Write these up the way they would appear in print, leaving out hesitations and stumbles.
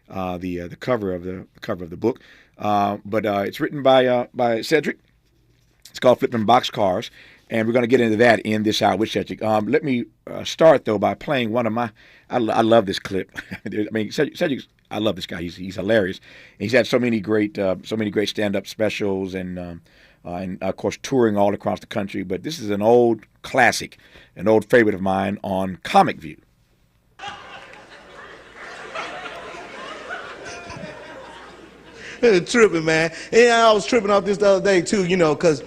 the cover of the book. But it's written by Cedric. It's called Flipping Boxcars, and we're going to get into that in this hour with Cedric. Let me start though by playing one of my. I love this clip. I mean, Cedric. I love this guy. He's hilarious. He's had so many great stand-up specials and of course touring all across the country. But this is an old classic, an old favorite of mine on Comic View. Tripping, man. And I was tripping off this the other day too, because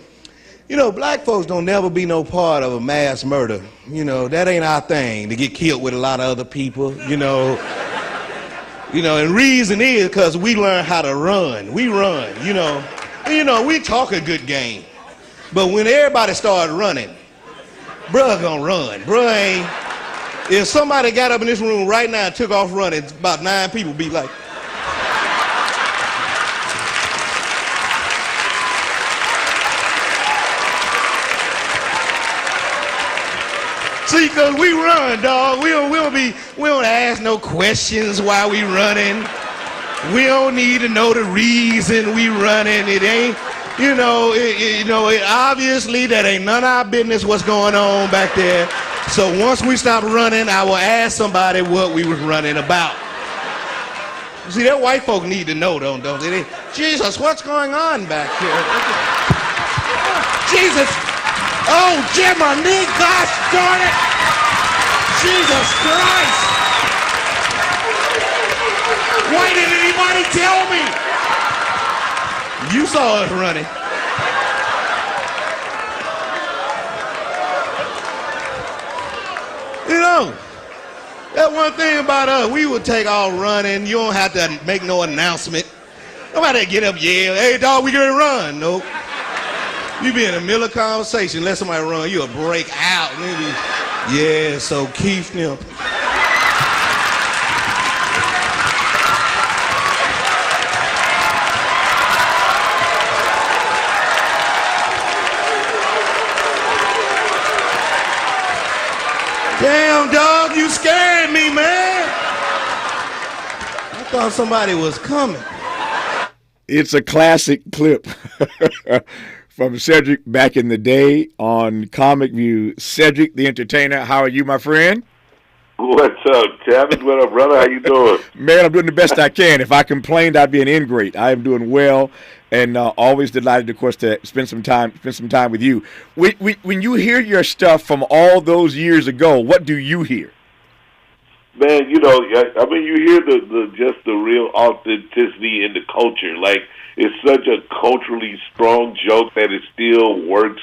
black folks don't never be no part of a mass murder. That ain't our thing, to get killed with a lot of other people. And reason is because we learn how to run. We run, we talk a good game. But when everybody started running, bruh gonna run. Bruh ain't. If somebody got up in this room right now and took off running, about 9 people be like, see, cause we run, dog. We don't ask no questions while we running. We don't need to know the reason we running. It ain't, obviously that ain't none of our business what's going on back there. So once we stop running, I will ask somebody what we was running about. See, that white folk need to know, don't they? Jesus, what's going on back here? Jesus. Oh, Jiminy, gosh darn it! Jesus Christ! Why didn't anybody tell me? You saw us running. That one thing about us, we would take off running. You don't have to make no announcement. Nobody get up, yell, hey, dog, we gonna run. Nope. You be in the middle of conversation, let somebody run, you'll break out. Maybe, yeah, so Keith, Damn, dog, you scared me, man. I thought somebody was coming. It's a classic clip. From Cedric back in the day on Comic View. Cedric, the entertainer, how are you, my friend? What's up, Tavis? What up, brother? How you doing? Man, I'm doing the best I can. If I complained, I'd be an ingrate. I am doing well, and always delighted, of course, to spend some time with you. When you hear your stuff from all those years ago, what do you hear? Man, I mean, you hear the real authenticity in the culture. Like, it's such a culturally strong joke that it still works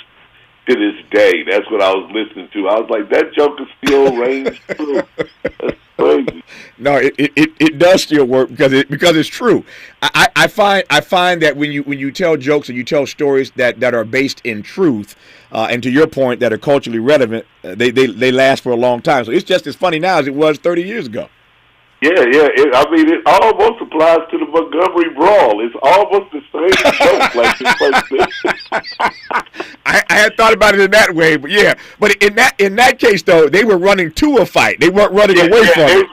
to this day. That's what I was listening to. I was like, that joke is still reigns true. That's crazy. No, it does still work because it's true. I find that when you tell jokes and you tell stories that are based in truth, and to your point, that are culturally relevant, they last for a long time. So it's just as funny now as it was 30 years ago. Yeah. It almost applies to the Montgomery Brawl. It's almost the same joke. I had thought about it in that way, but yeah. But in that case, though, they were running to a fight. They weren't running away from it.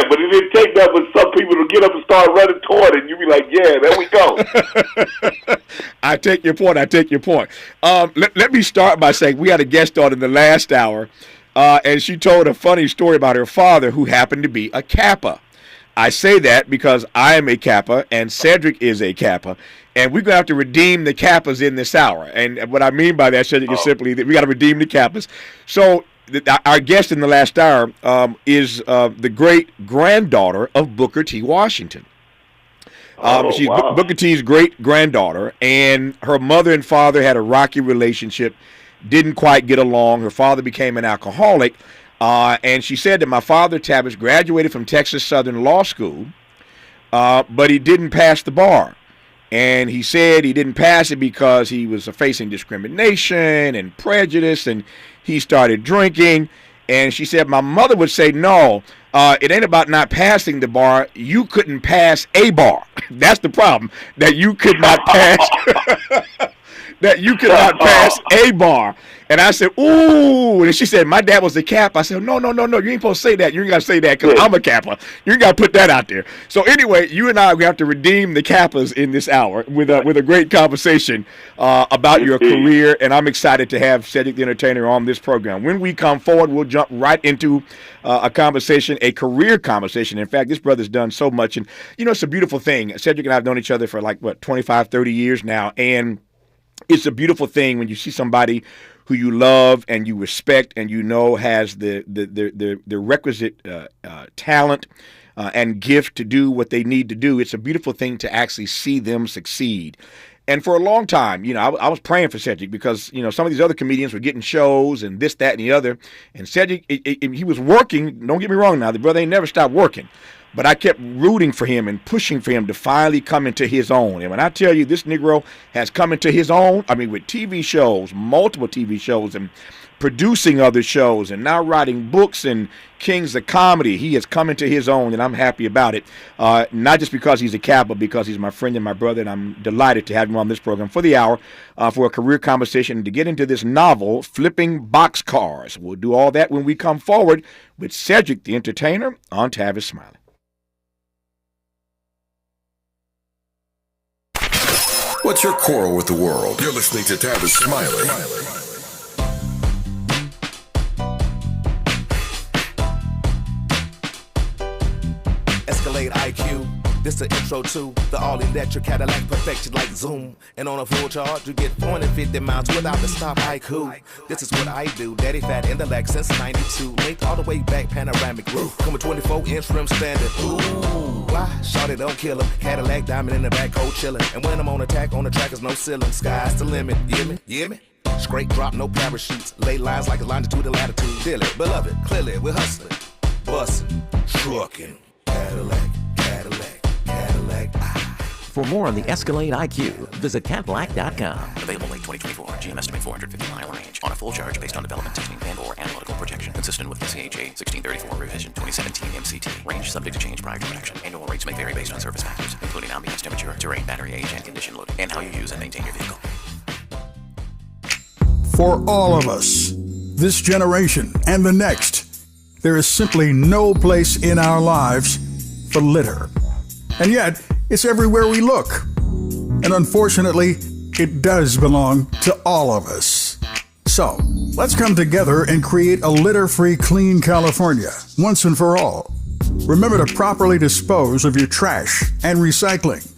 But it didn't take that for some people to get up and start running toward it. And you be like, yeah, there we go. I take your point. Let me start by saying we had a guest on in the last hour, and she told a funny story about her father who happened to be a Kappa. I say that because I am a Kappa and Cedric is a Kappa, and we're going to have to redeem the Kappas in this hour. And what I mean by that, Cedric, is simply that we got to redeem the Kappas. So our guest in the last hour is the great-granddaughter of Booker T. Washington. She's wow. Booker T's great-granddaughter, and her mother and father had a rocky relationship, didn't quite get along. Her father became an alcoholic, and she said that my father, Tavis, graduated from Texas Southern Law School, but he didn't pass the bar. And he said he didn't pass it because he was facing discrimination and prejudice, and he started drinking. And she said my mother would say, no, it ain't about not passing the bar. You couldn't pass a bar. That's the problem, that you could not pass. that you could not pass a bar. And I said, ooh. And she said, my dad was a Kappa. I said, no. You ain't supposed to say that. You ain't got to say that because I'm a Kappa. You ain't got to put that out there. So anyway, you and I, we have to redeem the Kappas in this hour with a great conversation about your career. And I'm excited to have Cedric the Entertainer on this program. When we come forward, we'll jump right into a conversation, a career conversation. In fact, this brother's done so much. And, it's a beautiful thing. Cedric and I have known each other for 25, 30 years now. And it's a beautiful thing when you see somebody who you love and you respect and has the requisite talent and gift to do what they need to do. It's a beautiful thing to actually see them succeed. And for a long time, I was praying for Cedric because, some of these other comedians were getting shows and this, that, and the other. And Cedric, he was working. Don't get me wrong now. The brother ain't never stopped working. But I kept rooting for him and pushing for him to finally come into his own. And when I tell you this Negro has come into his own, with TV shows, multiple TV shows, and producing other shows, and now writing books and Kings of Comedy, he has come into his own, and I'm happy about it. Not just because he's a Cap, but because he's my friend and my brother, and I'm delighted to have him on this program for the hour for a career conversation and to get into this novel, Flipping Boxcars. We'll do all that when we come forward with Cedric the Entertainer on Tavis Smiley. What's your quarrel with the world? You're listening to Tavis Smiley. Escalade IQ. This the intro to the all-electric Cadillac perfected like Zoom. And on a full charge, you get 450 miles without the stop haiku. This is what I do. Daddy fat intellect since 92. Linked all the way back, panoramic roof. Come with 24-inch rim standard. Ooh, why? Shawty don't kill him. Cadillac diamond in the back, cold chillin'. And when I'm on attack, on the track is no ceiling. Sky's the limit. You hear me? Straight drop, no parachutes. Lay lines like a longitude and latitude. Deal it, beloved, clearly we're hustling. Bussin', truckin'. Cadillac. For more on the Escalade IQ, visit Cadillac.com. Available late 2024. GM estimate 450-mile range. On a full charge based on development testing and/or analytical projection. Consistent with SCHA 1634 revision 2017 MCT. Range subject to change prior to production. Annual rates may vary based on service factors, including ambience temperature, terrain, battery age, and condition loading, and how you use and maintain your vehicle. For all of us, this generation and the next, there is simply no place in our lives for litter. And yet, it's everywhere we look. And unfortunately, it does belong to all of us. So, let's come together and create a litter-free, clean California, once and for all. Remember to properly dispose of your trash and recycling.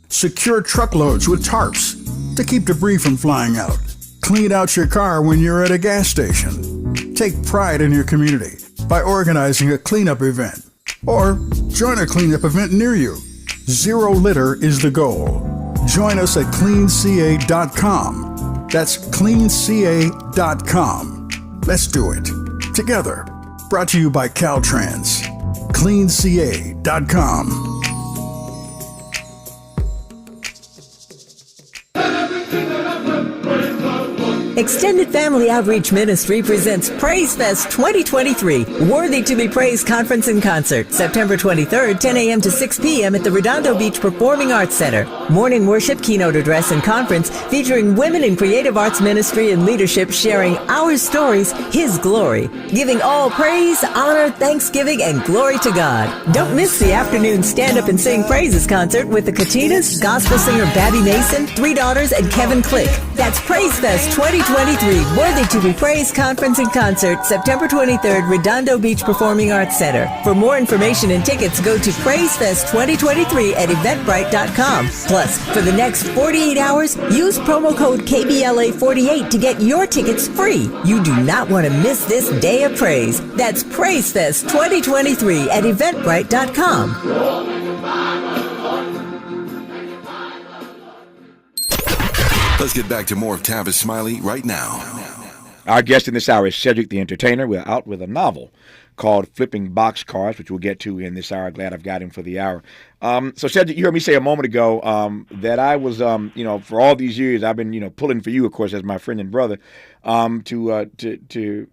Secure truckloads with tarps to keep debris from flying out. Clean out your car when you're at a gas station. Take pride in your community by organizing a cleanup event. Or join a cleanup event near you. Zero litter is the goal. Join us at cleanca.com. That's cleanca.com. Let's do it together. Brought to you by Caltrans. cleanca.com. Extended Family Outreach Ministry presents Praise Fest 2023, Worthy to be Praised Conference and Concert, September 23rd, 10 a.m. to 6 p.m. at the Redondo Beach Performing Arts Center. Morning worship, keynote address, and conference featuring women in creative arts ministry and leadership sharing our stories, His glory, giving all praise, honor, thanksgiving, and glory to God. Don't miss the afternoon Stand Up and Sing Praises concert with the Katinas, gospel singer Babby Mason, Three Daughters, and Kevin Click. That's Praise Fest 2023, Worthy to be Praised Conference and Concert, September 23rd, Redondo Beach Performing Arts Center. For more information and tickets, go to PraiseFest 2023 at Eventbrite.com. Plus, for the next 48 hours, use promo code KBLA48 to get your tickets free. You do not want to miss this day of praise. That's PraiseFest 2023 at Eventbrite.com. Let's get back to more of Tavis Smiley right now. Our guest in this hour is Cedric the Entertainer. We're out with a novel called Flipping Boxcars, which we'll get to in this hour. Glad I've got him for the hour. So Cedric, you heard me say a moment ago that I was, for all these years, I've been, pulling for you, of course, as my friend and brother, to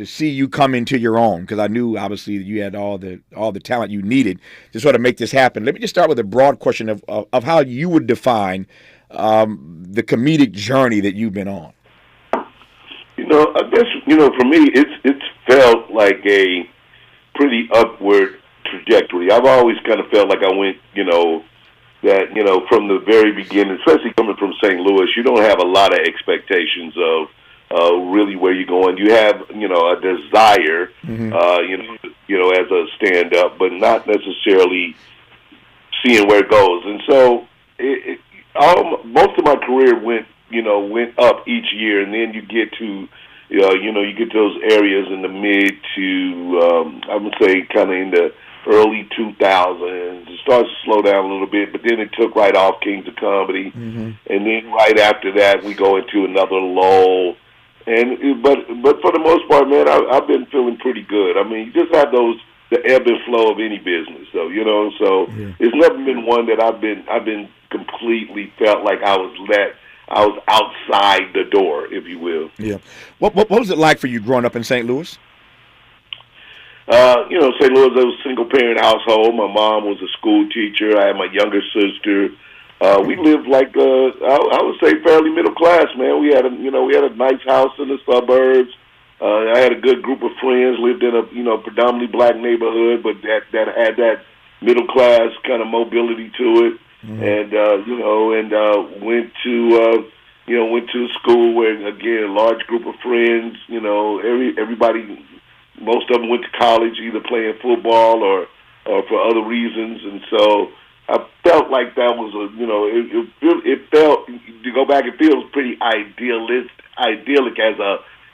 see you come into your own, because I knew obviously that you had all the talent you needed to sort of make this happen. Let me just start with a broad question of how you would define the comedic journey that you've been on? I guess, for me, it's felt like a pretty upward trajectory. I've always kind of felt like I went, from the very beginning, especially coming from St. Louis, you don't have a lot of expectations of really where you're going. You have, a desire, as a stand-up, but not necessarily seeing where it goes. And so most of my career went up each year, and then you get to, you get those areas in the mid to, I would say, kind of in the early 2000s. It starts to slow down a little bit, but then it took right off Kings of Comedy, and then right after that, we go into another lull. But for the most part, man, I've been feeling pretty good. I mean, you just have the ebb and flow of any business, though, So it's never been one that I've been completely felt like I was outside the door, if you will. Yeah. What was it like for you growing up in St. Louis? St. Louis was a single parent household. My mom was a school teacher. I had my younger sister. We lived like I would say fairly middle class, man. We had a nice house in the suburbs. I had a good group of friends. Lived in a predominantly black neighborhood, but that had that middle class kind of mobility to it. And went to school where, again, a large group of friends. Everybody, most of them went to college either playing football or for other reasons, and so I felt like that was it felt, to go back, it feels pretty idyllic as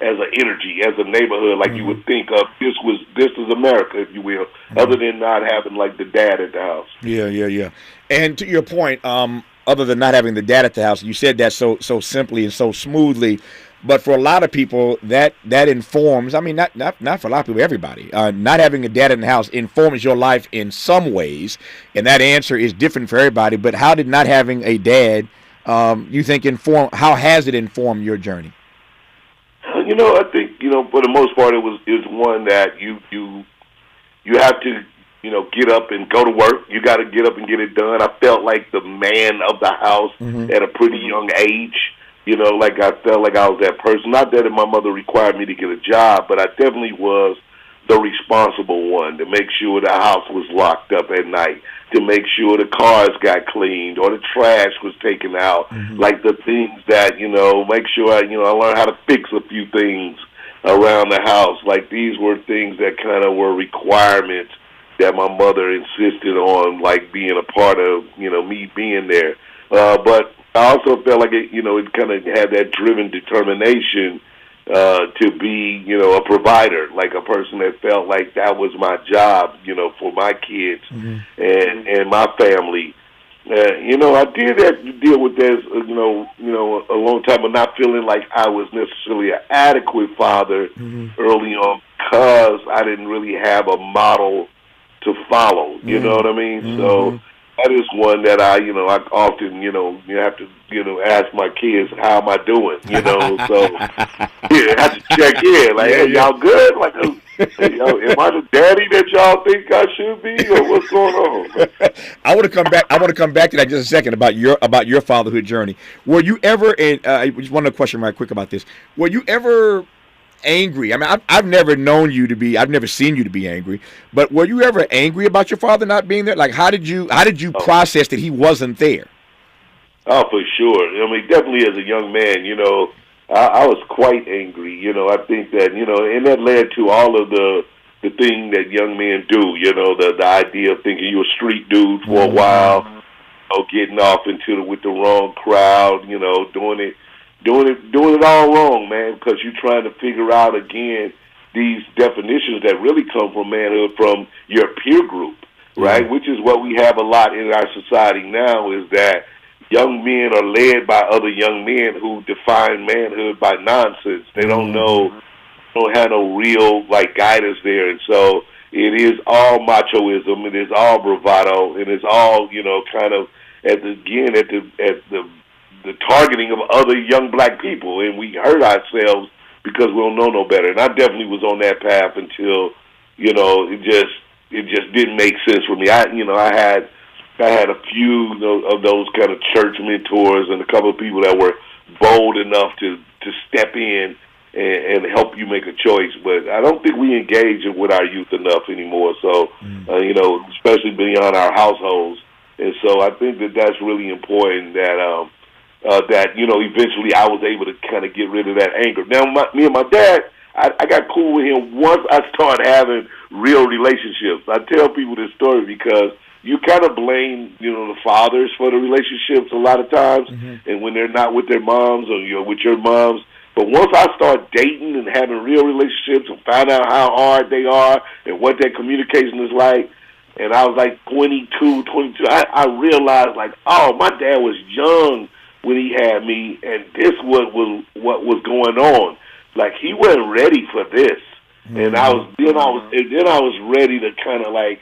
an energy, as a neighborhood, like you would think of. This is America, if you will, other than not having like the dad at the house. Yeah. And to your point, other than not having the dad at the house, you said that so simply and so smoothly. But for a lot of people, that informs. I mean, not for a lot of people, everybody. Not having a dad in the house informs your life in some ways, and that answer is different for everybody. But how did not having a dad, you think, inform? How has it informed your journey? I think for the most part, is one that you have to get up and go to work. You got to get up and get it done. I felt like the man of the house at a pretty young age. Like I felt like I was that person. Not that my mother required me to get a job, but I definitely was the responsible one to make sure the house was locked up at night, to make sure the cars got cleaned or the trash was taken out, like the things that, make sure I learned how to fix a few things around the house. Like these were things that kind of were requirements that my mother insisted on, like being a part of, me being there. But I also felt like it kind of had that driven determination to be, a provider, like a person that felt like that was my job, for my kids and my family. I did have to deal with this, a long time, but not feeling like I was necessarily an adequate father early on because I didn't really have a model to follow. You know what I mean? So that is one that I often, you have to, ask my kids, how am I doing? So I have to check in, like, hey, y'all good? Like, am I the daddy that y'all think I should be, or what's going on? I want to come back to that in just a second about your fatherhood journey. Were you ever? Just one other question, right quick about this. Were you ever angry? I mean, I've never known you to be. I've never seen you to be angry. But were you ever angry about your father not being there? Like, how did you process that he wasn't there? Oh, for sure. I mean, definitely as a young man, I was quite angry. I think that and that led to all of the thing that young men do. The idea of thinking you're a street dude for a while, getting off with the wrong crowd, doing it all wrong, man, because you're trying to figure out, again, these definitions that really come from manhood from your peer group, right? Which is what we have a lot in our society now, is that young men are led by other young men who define manhood by nonsense. They don't have no real, guidance there. And so it is all machoism, it is all bravado, and it's all, kind of, at the targeting of other young black people, and we hurt ourselves because we don't know no better. And I definitely was on that path until, it just didn't make sense for me. I had I had a few of those kind of church mentors and a couple of people that were bold enough to step in and help you make a choice. But I don't think we engage with our youth enough anymore. So, especially beyond our households. And so I think that's really important that eventually I was able to kind of get rid of that anger. Now, me and my dad, I got cool with him once I started having real relationships. I tell people this story because you kind of blame, the fathers for the relationships a lot of times, and when they're not with their moms or with your moms. But once I start dating and having real relationships and find out how hard they are and what their communication is like, and I was like 22, I realized my dad was young when he had me, and this was what was going on. Like, he wasn't ready for this, and I was ready to kind of like,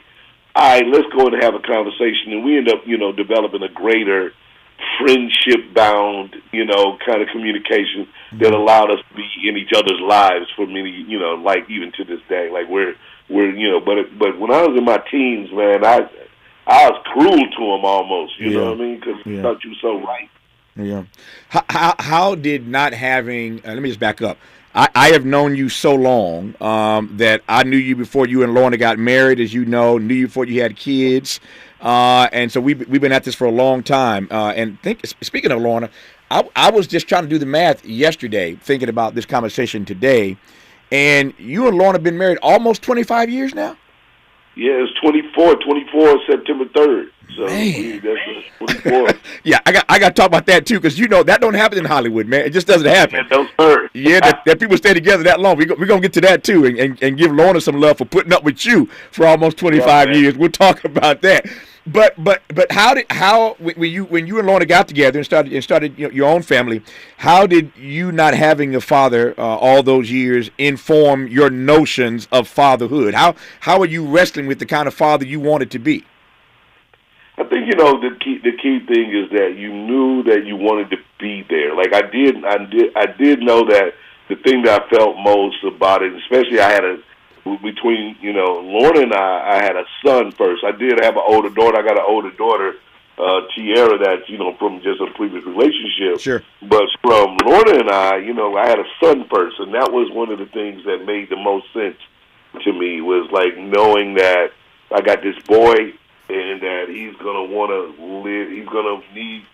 all right, let's go and have a conversation, and we end up developing a greater friendship bound kind of communication that allowed us to be in each other's lives for many even to this day. Like we're but when I was in my teens, man, I was cruel to him almost. You know what I mean? Because I thought you were so right. Yeah. How did not having? Let me just back up. I have known you so long that I knew you before you and Lorna got married, as you know, knew you before you had kids. And so we've been at this for a long time. And speaking of Lorna, I was just trying to do the math yesterday, thinking about this conversation today. And you and Lorna have been married almost 25 years now? Yeah, it's 24 September 3rd. So that's 24. Yeah, I got to talk about that too, because that don't happen in Hollywood, man. It just doesn't happen. Yeah, don't hurt. Yeah, that people stay together that long. We're gonna get to that too, and give Lorna some love for putting up with you for almost 25 years. We'll talk about that. But how when you and Lorna got together and started your own family, how did you not having a father all those years inform your notions of fatherhood? How are you wrestling with the kind of father you wanted to be? I think the key thing is that you knew that you wanted to be there. Like I did know that the thing that I felt most about it, especially between Lorna and I had a son first. I did have an older daughter. I got an older daughter, Tiara, that's from just a previous relationship. Sure. But from Lorna and I had a son first, and that was one of the things that made the most sense to me. Was like knowing that I got this boy, and that he's gonna want to live. He's gonna need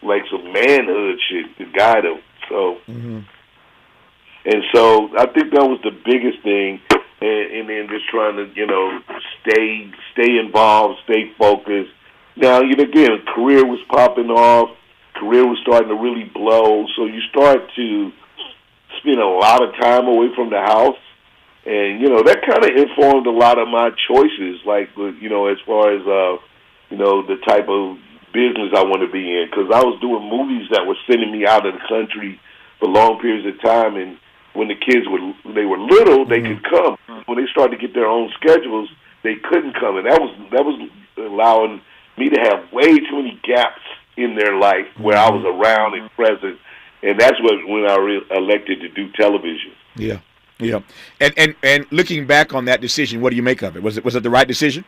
like some manhood shit to guide him. So, and so I think that was the biggest thing. And then just trying to, stay involved, stay focused. Now, again, career was popping off. Career was starting to really blow. So you start to spend a lot of time away from the house. And, that kind of informed a lot of my choices, like, as far as, the type of business I want to be in. Because I was doing movies that were sending me out of the country for long periods of time. And when the kids were little, they could come. When they started to get their own schedules, they couldn't come, and that was allowing me to have way too many gaps in their life where I was around and present, and that's when I elected to do television. Yeah. And looking back on that decision, what do you make of it? Was it the right decision?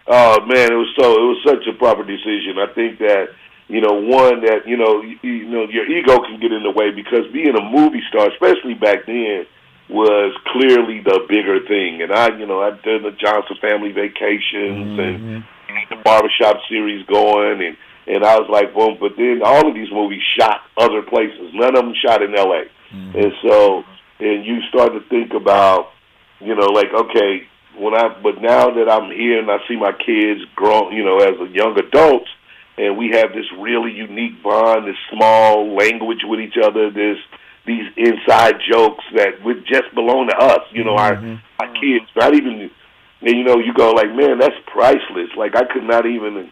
Oh man, it was such a proper decision. I think that. One that your ego can get in the way because being a movie star, especially back then, was clearly the bigger thing. And I'd done the Johnson Family Vacations and the Barbershop series going, and I was like, well, but then all of these movies shot other places. None of them shot in L.A. And so, and you start to think about, okay, but now that I'm here and I see my kids grow, as a young adults. And we have this really unique bond, this small language with each other, these inside jokes that would just belong to us, our kids. Not even, and you go like, man, that's priceless. Like I could not even,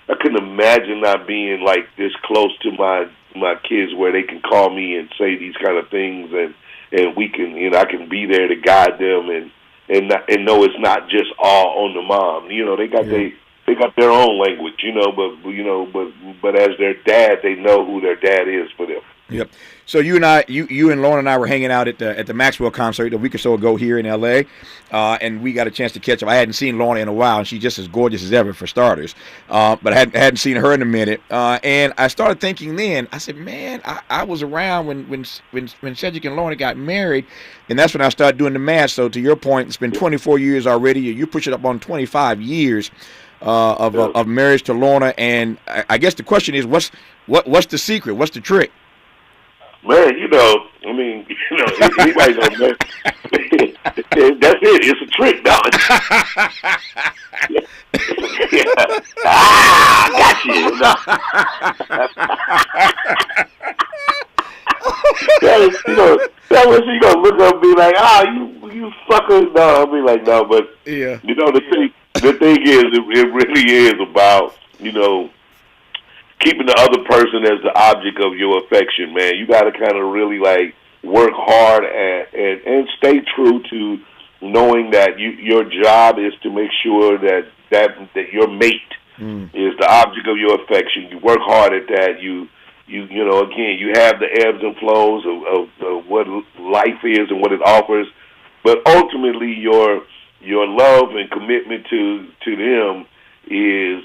I couldn't imagine not being like this close to my kids where they can call me and say these kind of things, and we can, I can be there to guide them and know it's not just all on the mom. They got their own language, but as their dad, they know who their dad is for them. Yep. So you and Lauren and I were hanging out at the Maxwell concert a week or so ago here in L.A., and we got a chance to catch up. I hadn't seen Lauren in a while, and she's just as gorgeous as ever for starters. But I hadn't seen her in a minute, and I started thinking then. I said, man, I was around when Cedric and Lauren got married, and that's when I started doing the math. So to your point, it's been 24 years already. You push it up on 25 years of marriage to Lorna, and I guess the question is, what's the secret? What's the trick? Man, anybody knows, man. That's it. It's a trick, dog. Got you. That was she gonna look up and be like, you fucker. No, I'll be like, no, but yeah. The thing is, it really is about, keeping the other person as the object of your affection, man. You got to kind of really work hard and stay true to knowing that your job is to make sure that your mate is the object of your affection. You work hard at that. You again, you have the ebbs and flows of what life is and what it offers, but ultimately your love and commitment to them is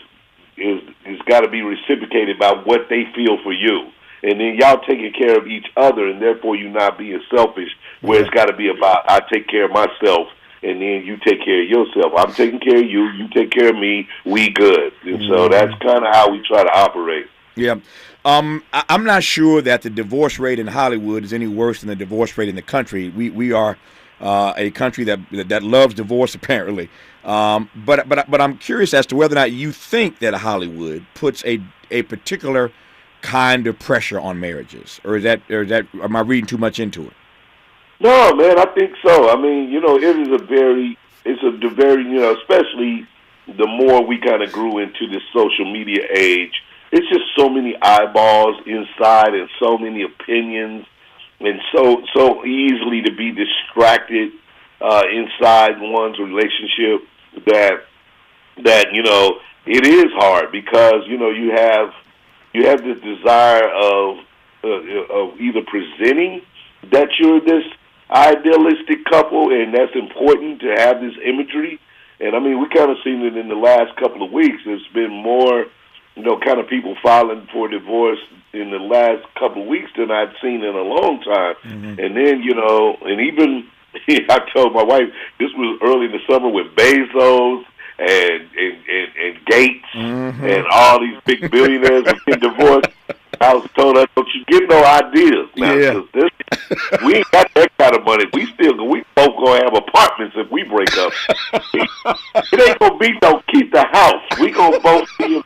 got to be reciprocated by what they feel for you. And then y'all taking care of each other, and therefore you not being selfish, where it's got to be about, I take care of myself, and then you take care of yourself. I'm taking care of you, you take care of me, we good. And so that's kind of how we try to operate. Yeah. I'm not sure that the divorce rate in Hollywood is any worse than the divorce rate in the country. We are a country that loves divorce, apparently. But I'm curious as to whether or not you think that Hollywood puts a particular kind of pressure on marriages, or is that am I reading too much into it? No, man, I think so. I mean, it's a very, especially the more we kind of grew into this social media age. It's just so many eyeballs inside and so many opinions, and so easily to be distracted inside one's relationship that it is hard, because you have this desire of either presenting that you're this idealistic couple, and that's important to have this imagery. And I mean, we kind of seen it in the last couple of weeks. There's been more kind of people filing for divorce in the last couple of weeks than I'd seen in a long time. Mm-hmm. And then, and even I told my wife, this was early in the summer with Bezos and Gates and all these big billionaires were getting divorced. I was told her, don't you get no ideas now. Yeah. We ain't got that kind of money. We both gonna have apartments if we break up. It ain't gonna be no keep the house. We gonna both be.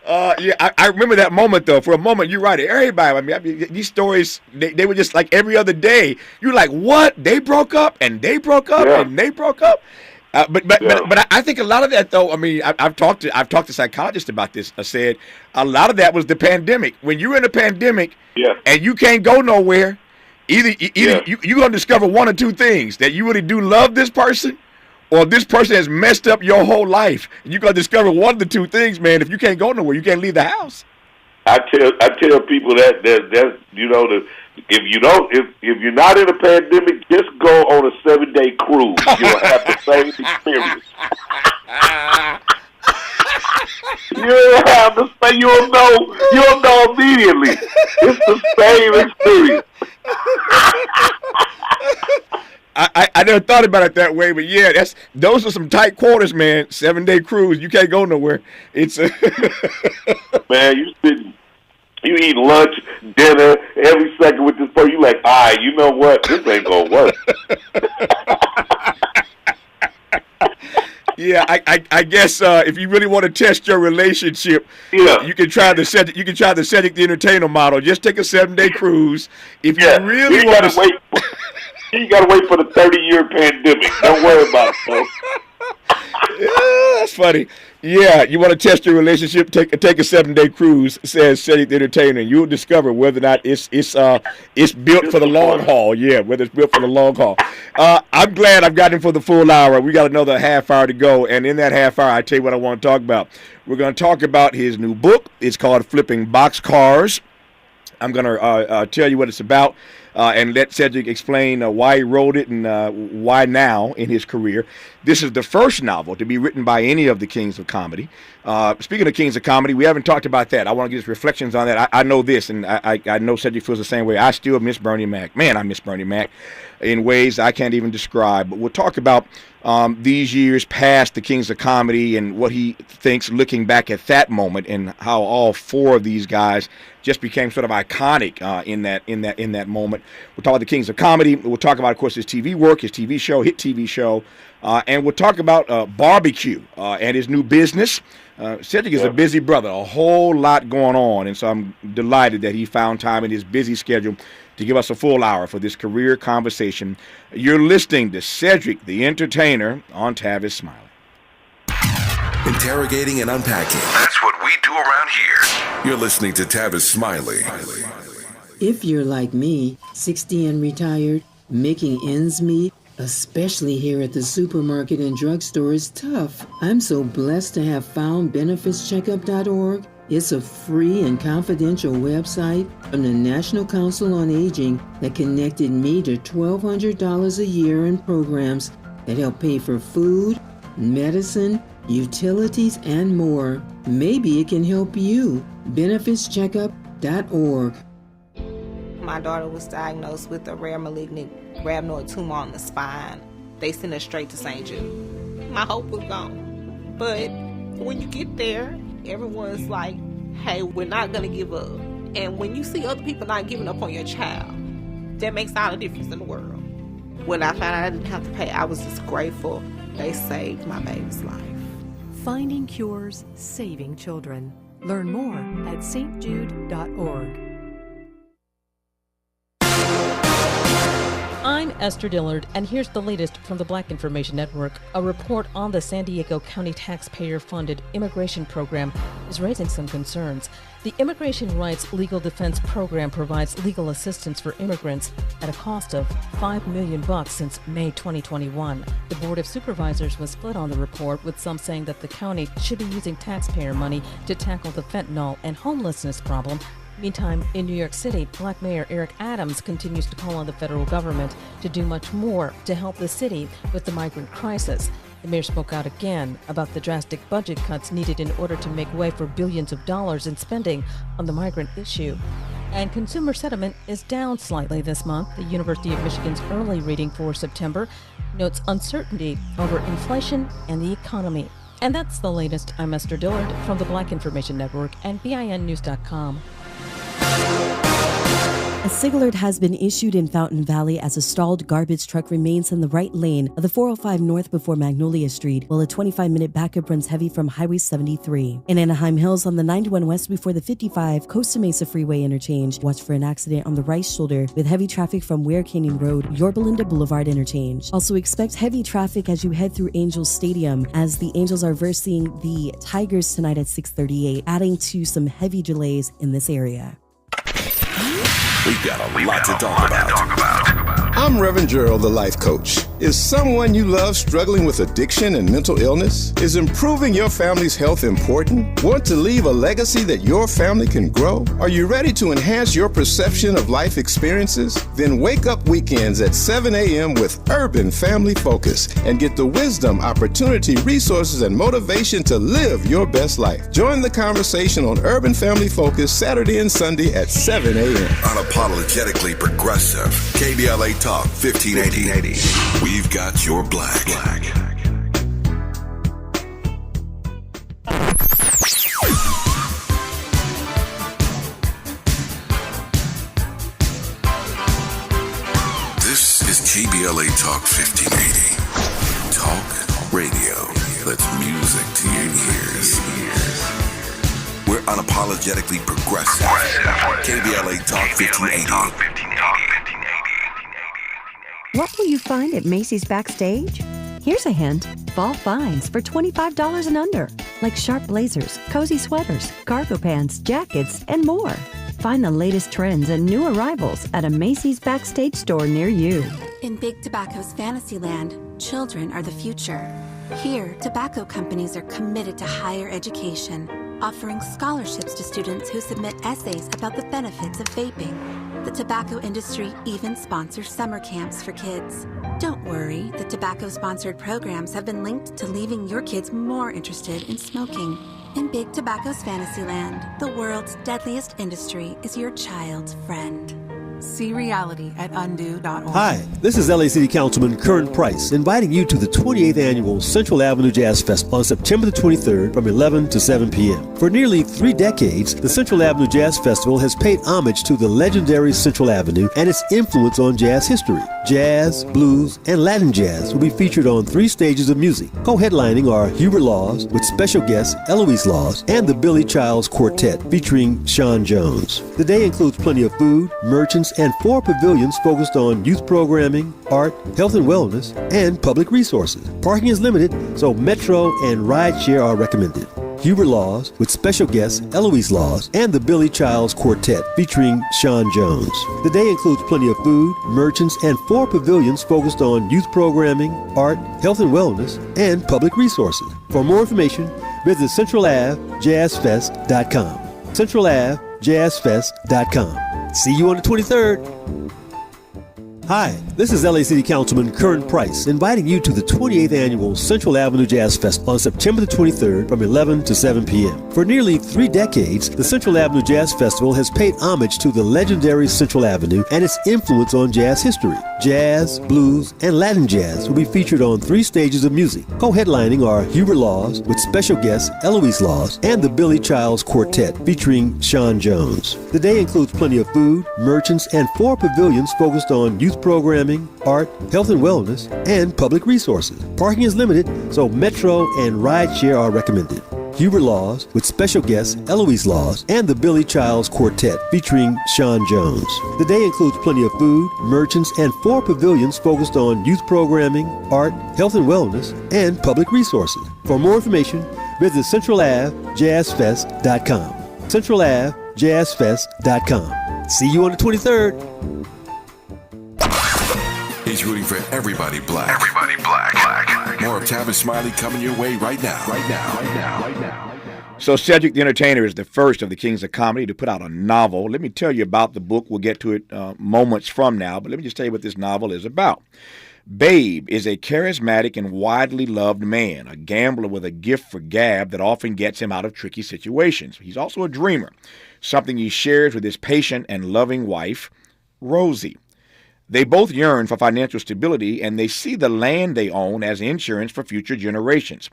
I remember that moment, though. For a moment, you're right. Everybody, I mean, these stories, they were just like every other day. You're like, what? They broke up, and they broke up, and they broke up. But I think a lot of that, though. I mean, I've talked to psychologists about this. I said a lot of that was the pandemic. When you're in a pandemic, and you can't go nowhere, either you're gonna discover one or two things: that you really do love this person, or this person has messed up your whole life. And you're gonna discover one of the two things, man. If you can't go nowhere, you can't leave the house. I tell people that if you're not in a pandemic, just go on a 7-day cruise. You'll have the same experience. You'll know immediately. It's the same experience. I never thought about it that way, but yeah, those are some tight quarters, man. 7-day cruise, you can't go nowhere. It's man, you eat lunch, dinner every second with this person. You like, all right, you know what? This ain't gonna work. Yeah, I guess if you really want to test your relationship, you can try the Cedric the Entertainer model. Just take a 7-day cruise. If you really want to wait. You got to wait for the 30-year pandemic. Don't worry about it, folks. Yeah, that's funny. Yeah, you want to test your relationship? Take a 7-day cruise, says Cedric the Entertainer, and you'll discover whether or not it's built for the long haul. Yeah, whether it's built for the long haul. I'm glad I've got him for the full hour. We got another half hour to go, and in that half hour, I tell you what I want to talk about. We're going to talk about his new book. It's called Flipping Boxcars. I'm going to tell you what it's about. And let Cedric explain why he wrote it and why now in his career. This is the first novel to be written by any of the Kings of Comedy. Speaking of Kings of Comedy, we haven't talked about that. I want to get his reflections on that. I know this, and I know Cedric feels the same way. I still miss Bernie Mac. Man, I miss Bernie Mac in ways I can't even describe. But we'll talk about these years past the Kings of Comedy and what he thinks looking back at that moment and how all four of these guys just became sort of iconic in that moment. We'll talk about the Kings of Comedy. We'll talk about, of course, his TV work, his TV show, hit TV show, and we'll talk about barbecue and his new business. Cedric is a busy brother, a whole lot going on, and so I'm delighted that he found time in his busy schedule to give us a full hour for this career conversation. You're listening to Cedric the Entertainer on Tavis Smiley. Interrogating and unpacking. That's what we do around here. You're listening to Tavis Smiley. If you're like me, 60 and retired, making ends meet, especially here at the supermarket and drugstore, is tough. I'm so blessed to have found benefitscheckup.org. It's a free and confidential website from the National Council on Aging that connected me to $1,200 a year in programs that help pay for food, medicine, utilities, and more. Maybe it can help you. benefitscheckup.org. My daughter was diagnosed with a rare malignant rhabdoid tumor on the spine. They sent her straight to St. Jude. My hope was gone. But when you get there, everyone's like, hey, we're not going to give up. And when you see other people not giving up on your child, that makes all the difference in the world. When I found out I didn't have to pay, I was just grateful. They saved my baby's life. Finding cures, saving children. Learn more at stjude.org. I'm Esther Dillard, and here's the latest from the Black Information Network. A report on the San Diego County taxpayer-funded immigration program is raising some concerns. The Immigration Rights Legal Defense Program provides legal assistance for immigrants at a cost of $5 million since May 2021. The Board of Supervisors was split on the report, with some saying that the county should be using taxpayer money to tackle the fentanyl and homelessness problem. Meantime, in New York City, Black Mayor Eric Adams continues to call on the federal government to do much more to help the city with the migrant crisis. The mayor spoke out again about the drastic budget cuts needed in order to make way for billions of dollars in spending on the migrant issue. And consumer sentiment is down slightly this month. The University of Michigan's early reading for September notes uncertainty over inflation and the economy. And that's the latest. I'm Esther Dillard from the Black Information Network and BINnews.com. A SIG alert has been issued in Fountain Valley as a stalled garbage truck remains in the right lane of the 405 north before Magnolia Street, while a 25-minute backup runs heavy from Highway 73. In Anaheim Hills on the 91 west before the 55 Costa Mesa Freeway interchange, watch for an accident on the right shoulder with heavy traffic from Ware Canyon Road, Yorba Linda Boulevard interchange. Also expect heavy traffic as you head through Angels Stadium, as the Angels are versing the Tigers tonight at 6:38, adding to some heavy delays in this area. We've got a lot to talk about. I'm Reverend Gerald, the life coach. Is someone you love struggling with addiction and mental illness? Is improving your family's health important? Want to leave a legacy that your family can grow? Are you ready to enhance your perception of life experiences? Then wake up weekends at 7 a.m. with Urban Family Focus and get the wisdom, opportunity, resources, and motivation to live your best life. Join the conversation on Urban Family Focus Saturday and Sunday at 7 a.m. Unapologetically progressive. KBLA Talk 1580. We've got your black. This is KBLA Talk 1580. Talk radio. That's music to your ears. We're unapologetically progressive. KBLA Talk 1580. What will you find at Macy's Backstage? Here's a hint. Fall finds for $25 and under. like sharp blazers, cozy sweaters, cargo pants, jackets, and more. Find the latest trends and new arrivals at a Macy's Backstage store near you. In Big Tobacco's Fantasyland, children are the future. Here, tobacco companies are committed to higher education, offering scholarships to students who submit essays about the benefits of vaping. The tobacco industry even sponsors summer camps for kids. Don't worry, the tobacco-sponsored programs have been linked to leaving your kids more interested in smoking. In Big Tobacco's Fantasyland, the world's deadliest industry is your child's friend. See reality at undo.org. Hi, this is LA City Councilman Curran Price, inviting you to the 28th Annual Central Avenue Jazz Fest on September the 23rd from 11 to 7 p.m. For nearly 3 decades, the Central Avenue Jazz Festival has paid homage to the legendary Central Avenue and its influence on jazz history. Jazz, blues, and Latin jazz will be featured on 3 stages of music. Co-headlining are Hubert Laws with special guest Eloise Laws and the Billy Childs Quartet featuring Sean Jones. The day includes plenty of food, merchants, and 4 pavilions focused on youth programming, art, health and wellness, and public resources. Parking is limited, so Metro and rideshare are recommended. Hubert Laws with special guests Eloise Laws and the Billy Childs Quartet featuring Sean Jones. The day includes plenty of food, merchants, and 4 pavilions focused on youth programming, art, health and wellness, and public resources. For more information, visit CentralAveJazzFest.com. CentralAveJazzFest.com. See you on the 23rd. Hi, this is LA City Councilman Curran Price, inviting you to the 28th Annual Central Avenue Jazz Fest on September the 23rd from 11 to 7 p.m. For nearly 3 decades, the Central Avenue Jazz Festival has paid homage to the legendary Central Avenue and its influence on jazz history. Jazz, blues, and Latin jazz will be featured on 3 stages of music. Co-headlining are Hubert Laws with special guest Eloise Laws and the Billy Childs Quartet featuring Sean Jones. The day includes plenty of food, merchants, and 4 pavilions focused on youth programming, art, health and wellness, and public resources. Parking is limited, so Metro and rideshare are recommended. Hubert Laws with special guests Eloise Laws and the Billy Childs Quartet featuring Sean Jones. The day includes plenty of food, merchants, and 4 pavilions focused on youth programming, art, health and wellness, and public resources. For more information, visit CentralAveJazzFest.com. CentralAveJazzFest.com. See you on the 23rd. He's rooting for everybody black. Everybody black. More of Tavis Smiley coming your way right now. So Cedric the Entertainer is the first of the Kings of Comedy to put out a novel. Let me tell you about the book. We'll get to it moments from now, but let me just tell you what this novel is about. Babe is a charismatic and widely loved man, a gambler with a gift for gab that often gets him out of tricky situations. He's also a dreamer, something he shares with his patient and loving wife, Rosie. They both yearn for financial stability, and they see the land they own as insurance for future generations.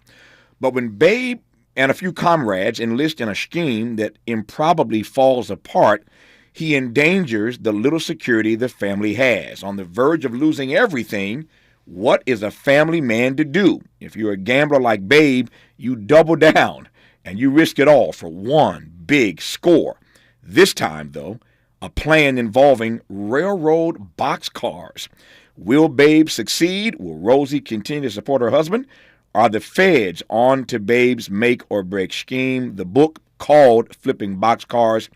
But when Babe and a few comrades enlist in a scheme that improbably falls apart, he endangers the little security the family has. On the verge of losing everything, what is a family man to do? If you're a gambler like Babe, you double down, and you risk it all for one big score. This time, though, a plan involving railroad boxcars. Will Babe succeed? Will Rosie continue to support her husband? Are the feds on to Babe's make-or-break scheme? The book, called Flipping Boxcars,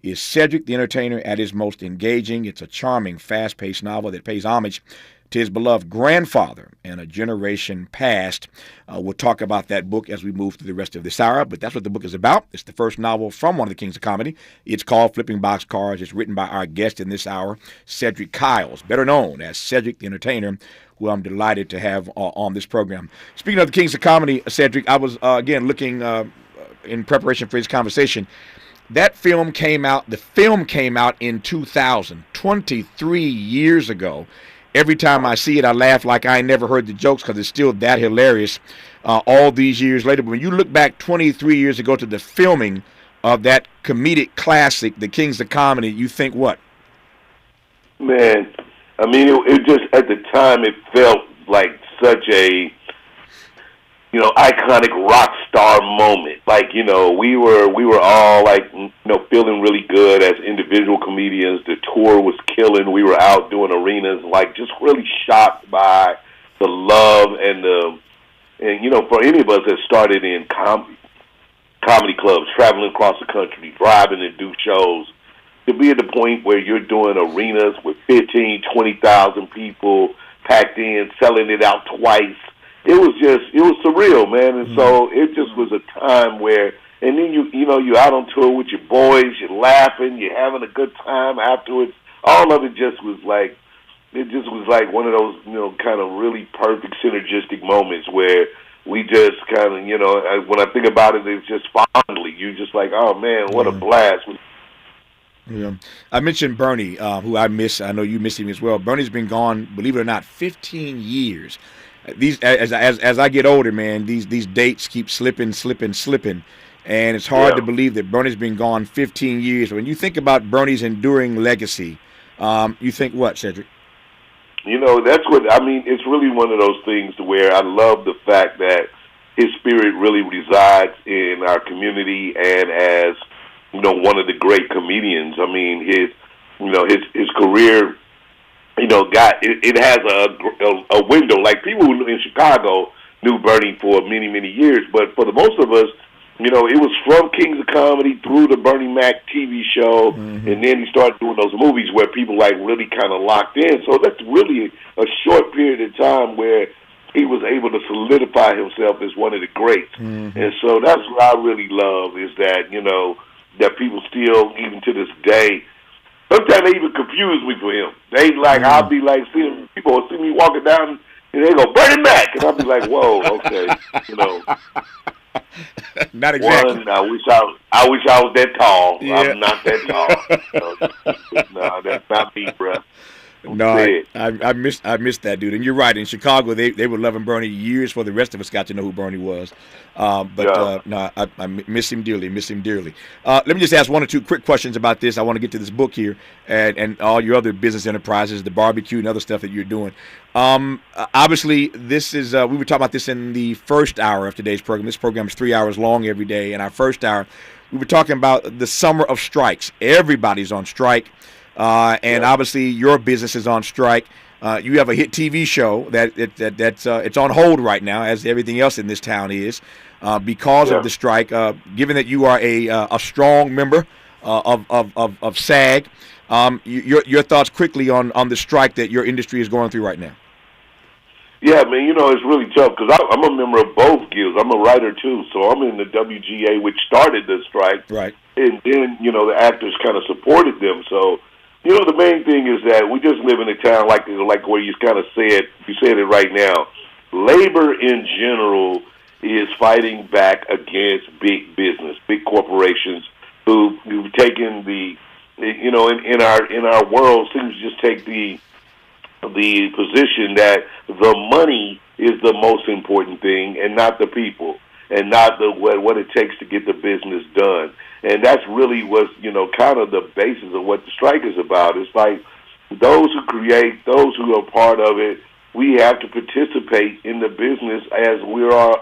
is Cedric the Entertainer at his most engaging. It's a charming, fast-paced novel that pays homage to his beloved grandfather and a generation past. We'll talk about that book as we move through the rest of this hour, but that's what the book is about. It's the first novel from one of the Kings of Comedy. It's called Flipping Boxcars. It's written by our guest in this hour, Cedric Kyles, better known as Cedric the Entertainer, who I'm delighted to have on this program. Speaking of the Kings of Comedy, Cedric, I was, again, looking in preparation for this conversation. The film came out in 2000, 23 years ago. Every time I see it, I laugh like I ain't never heard the jokes because it's still that hilarious all these years later. But when you look back 23 years ago to the filming of that comedic classic, The Kings of Comedy, you think what? Man, I mean, it just, at the time, it felt like such a, iconic rock star moment. Like, we were all like, feeling really good as individual comedians. The tour was killing. We were out doing arenas, like just really shocked by the love and for any of us that started in comedy clubs, traveling across the country, driving and do shows, to be at the point where you're doing arenas with 15, 20,000 people packed in, selling it out twice. It was surreal, man. And so it just was a time where, and then you're out on tour with your boys, you're laughing, you're having a good time afterwards. All of it just was like, one of those, kind of really perfect synergistic moments where we just kind of, when I think about it, it's just fondly. You just like, oh man, what a blast. Yeah, I mentioned Bernie, who I miss. I know you miss him as well. Bernie's been gone, believe it or not, 15 years. These as I get older, man, these dates keep slipping, and it's hard to believe that Bernie's been gone 15 years. When you think about Bernie's enduring legacy, you think what, Cedric? That's what I mean. It's really one of those things to where I love the fact that his spirit really resides in our community, and as one of the great comedians. I mean, his career, it has a window. Like, people who in Chicago knew Bernie for many, many years, but for the most of us, it was from Kings of Comedy through the Bernie Mac TV show, and then he started doing those movies where people really kind of locked in. So that's really a short period of time where he was able to solidify himself as one of the greats. And so that's what I really love, is that, that people still, even to this day, sometimes they even confuse me for him. They I'll be people will see me walking down and they go, Bernie Mac, and I'll be like, whoa, okay, Not exactly. One, I wish I was that tall. Yeah. I'm not that tall. No, that's not me, bro. No, I missed that dude. And you're right. In Chicago, they were loving Bernie years before the rest of us got to know who Bernie was. I miss him dearly. Let me just ask one or two quick questions about this. I want to get to this book here and all your other business enterprises, the barbecue and other stuff that you're doing. Obviously, this is we were talking about this in the first hour of today's program. This program is 3 hours long every day. In our first hour, we were talking about the summer of strikes. Everybody's on strike. Obviously your business is on strike. You have a hit TV show that's it's on hold right now, as everything else in this town is, because of the strike. Given that you are a strong member of SAG, your thoughts quickly on the strike that your industry is going through right now. Yeah, man, it's really tough because I'm a member of both guilds. I'm a writer too, so I'm in the WGA, which started the strike, right? And then the actors kind of supported them. So. The main thing is that we just live in a town like where you kind of said it right now. Labor in general is fighting back against big business, big corporations who've taken in our world seems to just take the position that the money is the most important thing and not the people and not what it takes to get the business done. And that's really what's, kind of the basis of what the strike is about. It's like those who create, those who are part of it, we have to participate in the business as we are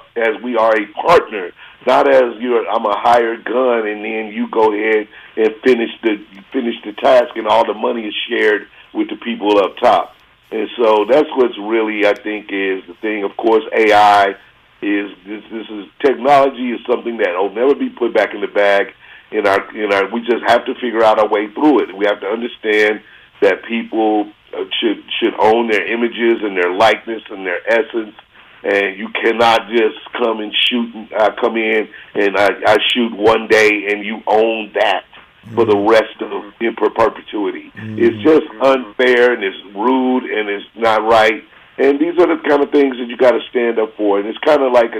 a partner, not as I'm a hired gun and then you go ahead and finish the task and all the money is shared with the people up top. And so that's what's really, I think, is the thing. Of course, AI is this is technology is something that will never be put back in the bag. We just have to figure out our way through it. We have to understand that people should own their images and their likeness and their essence, and you cannot just come in and I shoot one day and you own that for the rest of in perpetuity. It's just unfair and it's rude and it's not right. And these are the kind of things that you got to stand up for. And it's kind of like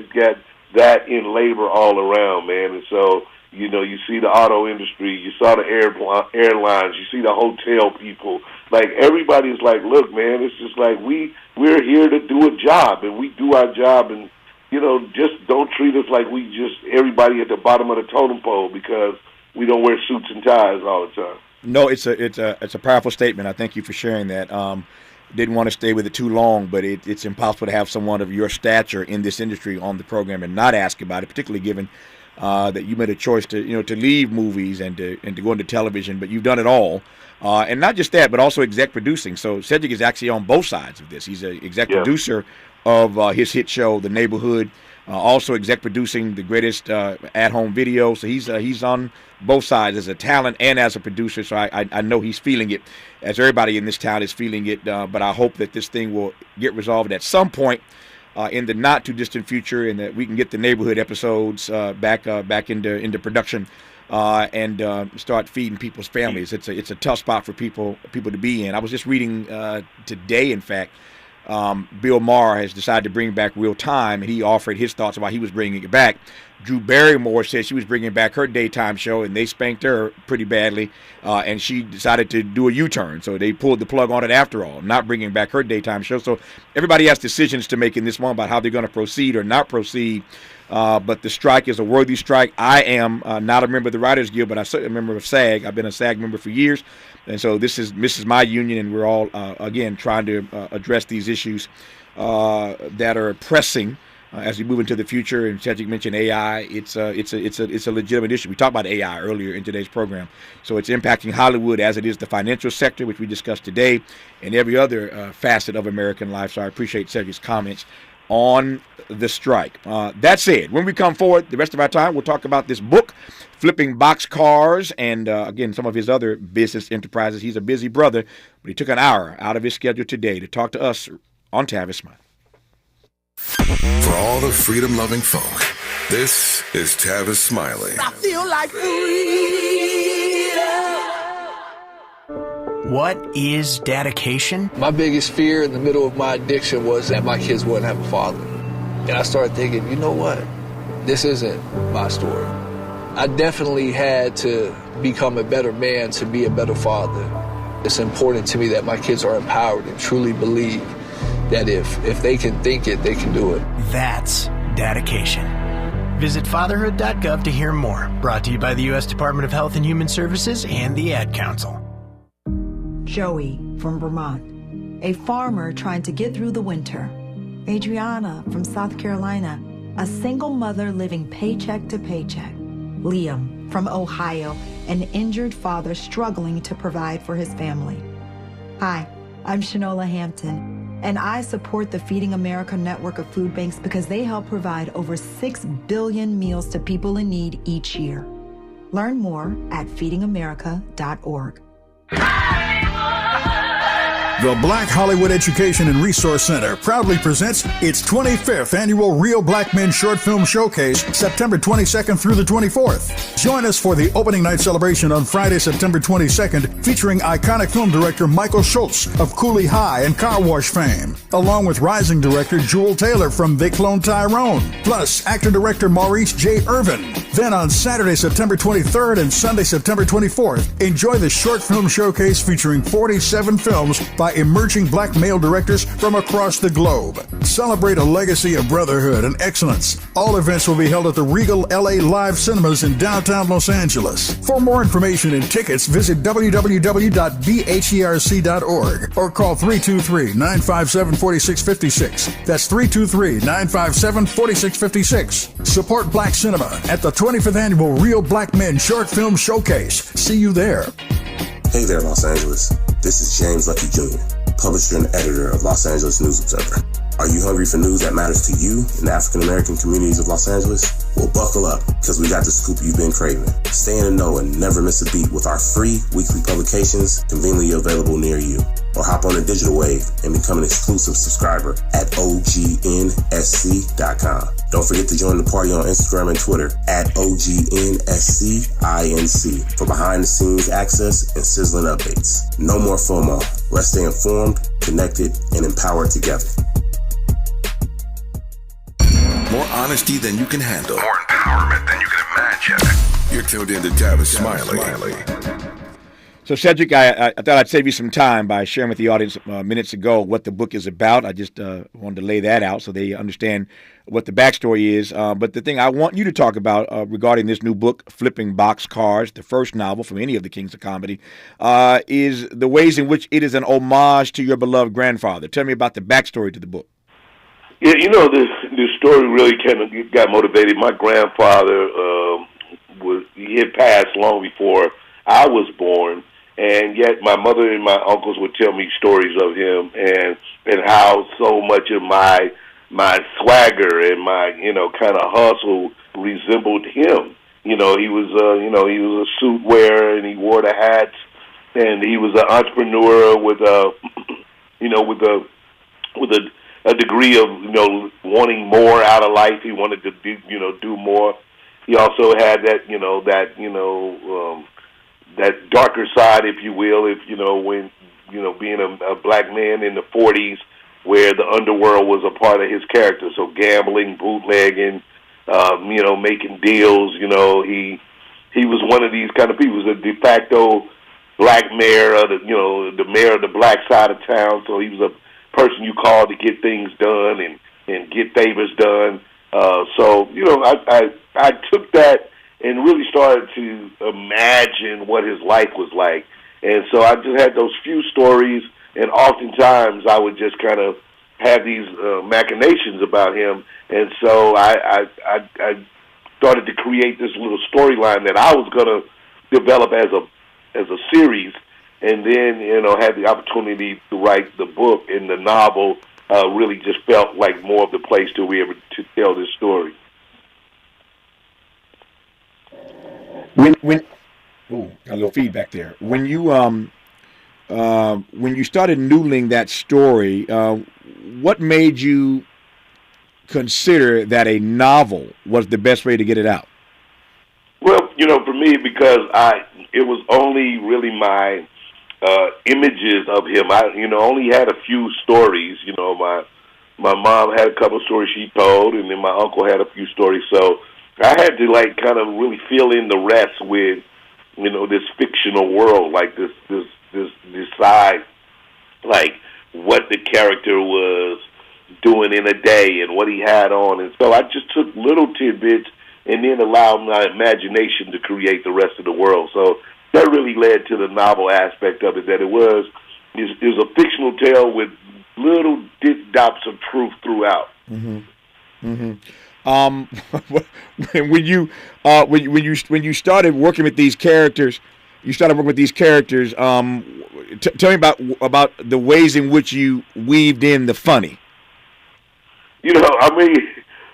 that in labor all around, man. And so. You see the auto industry, you saw the airlines, you see the hotel people. Like, everybody's like, look, man, it's just like we're here to do a job, and we do our job, and, just don't treat us like we just everybody at the bottom of the totem pole because we don't wear suits and ties all the time. No, it's a powerful statement. I thank you for sharing that. Didn't want to stay with it too long, but it's impossible to have someone of your stature in this industry on the program and not ask about it, particularly given that you made a choice to leave movies and to go into television, but you've done it all, and not just that, but also exec producing. So Cedric is actually on both sides of this. He's an exec producer of his hit show, The Neighborhood, also exec producing the greatest at-home video. So he's on both sides as a talent and as a producer. So I know he's feeling it, as everybody in this town is feeling it. But I hope that this thing will get resolved at some point in the not too distant future, and that we can get the neighborhood episodes back into production. And start feeding people's families. It's a tough spot for people to be in. I was just reading today, in fact, Bill Maher has decided to bring back Real Time, and he offered his thoughts about he was bringing it back. Drew Barrymore said she was bringing back her daytime show, and they spanked her pretty badly, and she decided to do a U-turn. So they pulled the plug on it after all, not bringing back her daytime show. So everybody has decisions to make in this moment about how they're going to proceed or not proceed. But the strike is a worthy strike. I am not a member of the Writers Guild, but I'm certainly a member of SAG. I've been a SAG member for years. And so this is my union, and we're all, again, trying to address these issues that are pressing as we move into the future. And Cedric mentioned AI. It's a legitimate issue. We talked about AI earlier in today's program. So it's impacting Hollywood as it is the financial sector, which we discussed today, and every other facet of American life. So I appreciate Cedric's comments on the strike. That said, when we come forward, the rest of our time, we'll talk about this book, Flipping Boxcars, and again, some of his other business enterprises. He's a busy brother, but he took an hour out of his schedule today to talk to us on Tavis Smiley. For all the freedom-loving folk, this is Tavis Smiley. I feel like freedom. What is dedication? My biggest fear in the middle of my addiction was that my kids wouldn't have a father. And I started thinking, you know what? This isn't my story. I definitely had to become a better man to be a better father. It's important to me that my kids are empowered and truly believe that if they can think it, they can do it. That's dedication. Visit fatherhood.gov to hear more. Brought to you by the U.S. Department of Health and Human Services and the Ad Council. Joey from Vermont, a farmer trying to get through the winter. Adriana from South Carolina, a single mother living paycheck to paycheck. Liam from Ohio, an injured father struggling to provide for his family. Hi, I'm Shanola Hampton, and I support the Feeding America network of food banks because they help provide over 6 billion meals to people in need each year. Learn more at feedingamerica.org. The Black Hollywood Education and Resource Center proudly presents its 25th annual Real Black Men Short Film Showcase, September 22nd through the 24th. Join us for the opening night celebration on Friday, September 22nd, featuring iconic film director Michael Schultz of Cooley High and Car Wash fame, along with rising director Jewel Taylor from They Clone Tyrone, plus actor-director Maurice J. Irvin. Then on Saturday, September 23rd and Sunday, September 24th, enjoy the short film showcase featuring 47 films by emerging black male directors from across the globe. Celebrate a legacy of brotherhood and excellence. All events will be held at the Regal LA Live Cinemas in downtown Los Angeles. For more information and tickets, visit www.bherc.org or call 323-957-4656. That's 323-957-4656. Support black cinema at the 25th annual Real Black Men Short Film Showcase. See you there. Hey there, Los Angeles. This is James Lucky Jr., publisher and editor of Los Angeles News Observer. Are you hungry for news that matters to you in the African-American communities of Los Angeles? Well, buckle up, because we got the scoop you've been craving. Stay in the know and never miss a beat with our free weekly publications conveniently available near you. Or hop on the digital wave and become an exclusive subscriber at OGNSC.com. Don't forget to join the party on Instagram and Twitter at OGNSCINC for behind-the-scenes access and sizzling updates. No more FOMO. Let's stay informed, connected, and empowered together. More honesty than you can handle. More empowerment than you can imagine. You're tuned in to Tavis Smiley. So, Cedric, I thought I'd save you some time by sharing with the audience minutes ago what the book is about. I just wanted to lay that out so they understand what the backstory is. But the thing I want you to talk about regarding this new book, Flipping Boxcars, the first novel from any of the Kings of Comedy, is the ways in which it is an homage to your beloved grandfather. Tell me about the backstory to the book. Yeah, you know, this story really kind of got motivated. My grandfather he had passed long before I was born, and yet my mother and my uncles would tell me stories of him and how so much of my swagger and my, kind of hustle resembled him. He was a suit wearer, and he wore the hats, and he was an entrepreneur with a degree of, wanting more out of life. He wanted to do more. He also had that, that darker side, if you will, when, being a black man in the 40s, where the underworld was a part of his character. So gambling, bootlegging, making deals, he was one of these kind of people. He was a de facto black mayor of the mayor of the black side of town. So he was a person you called to get things done and get favors done. I took that and really started to imagine what his life was like. And so I just had those few stories, and oftentimes I would just kind of have these machinations about him. And so I started to create this little storyline that I was going to develop as a series, and then had the opportunity to write the book, and the novel really just felt like more of the place to be able to tell this story. When got a little feedback there. When you started noodling that story, what made you consider that a novel was the best way to get it out? Well, for me, because it was only really my images of him. I only had a few stories. My mom had a couple of stories she told, and then my uncle had a few stories. So I had to kind of really fill in the rest with this fictional world, decide what the character was doing in a day and what he had on. And so I just took little tidbits and then allowed my imagination to create the rest of the world. So that really led to the novel aspect of it, that it was a fictional tale with little dots of truth throughout. Mm-hmm. Mm-hmm. When you started working with these characters, tell me about the ways in which you weaved in the funny.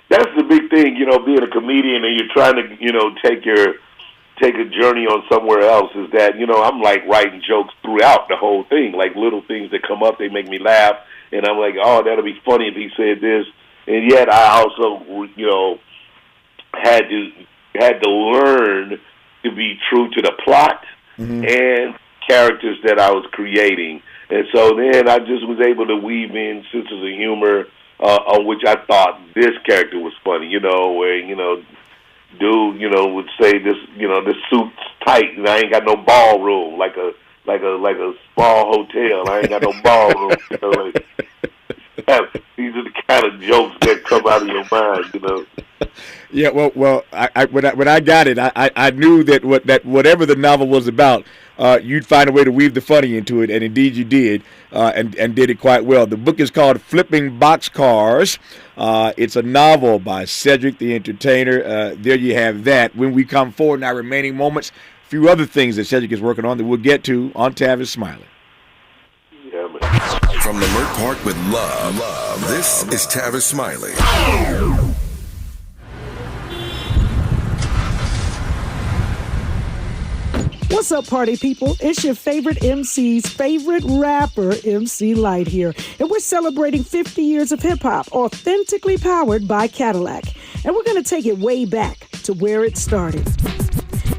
That's the big thing, being a comedian and you're trying to, take a journey on somewhere else, is that, I'm writing jokes throughout the whole thing, little things that come up, they make me laugh, and I'm like, oh, that'll be funny if he said this. And yet I also, had to learn to be true to the plot and characters that I was creating. And so then I just was able to weave in senses of humor on which I thought this character was funny, where, dude, would say this, this suit's tight and I ain't got no ballroom, like a small hotel. I ain't got no ballroom. These are the kind of jokes that come out of your mind, Yeah, well, when I got it, I knew that whatever the novel was about, you'd find a way to weave the funny into it, and indeed you did, and did it quite well. The book is called Flipping Boxcars. It's a novel by Cedric the Entertainer. There you have that. When we come forward in our remaining moments, a few other things that Cedric is working on that we'll get to on Tavis Smiley. Yeah, man. From the Mert Park with love, this is Tavis Smiley. What's up, party people? It's your favorite MC's favorite rapper, MC Light here. And we're celebrating 50 years of hip-hop, authentically powered by Cadillac. And we're going to take it way back to where it started.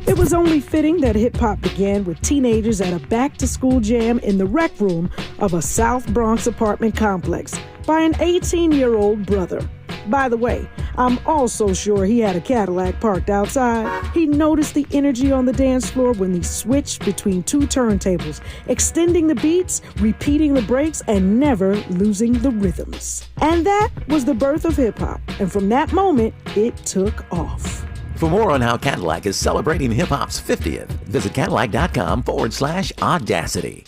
It was only fitting that hip-hop began with teenagers at a back-to-school jam in the rec room of a South Bronx apartment complex by an 18-year-old brother. By the way, I'm also sure he had a Cadillac parked outside. He noticed the energy on the dance floor when he switched between two turntables, extending the beats, repeating the breaks, and never losing the rhythms. And that was the birth of hip-hop. And from that moment, it took off. For more on how Cadillac is celebrating hip-hop's 50th, visit Cadillac.com/audacity.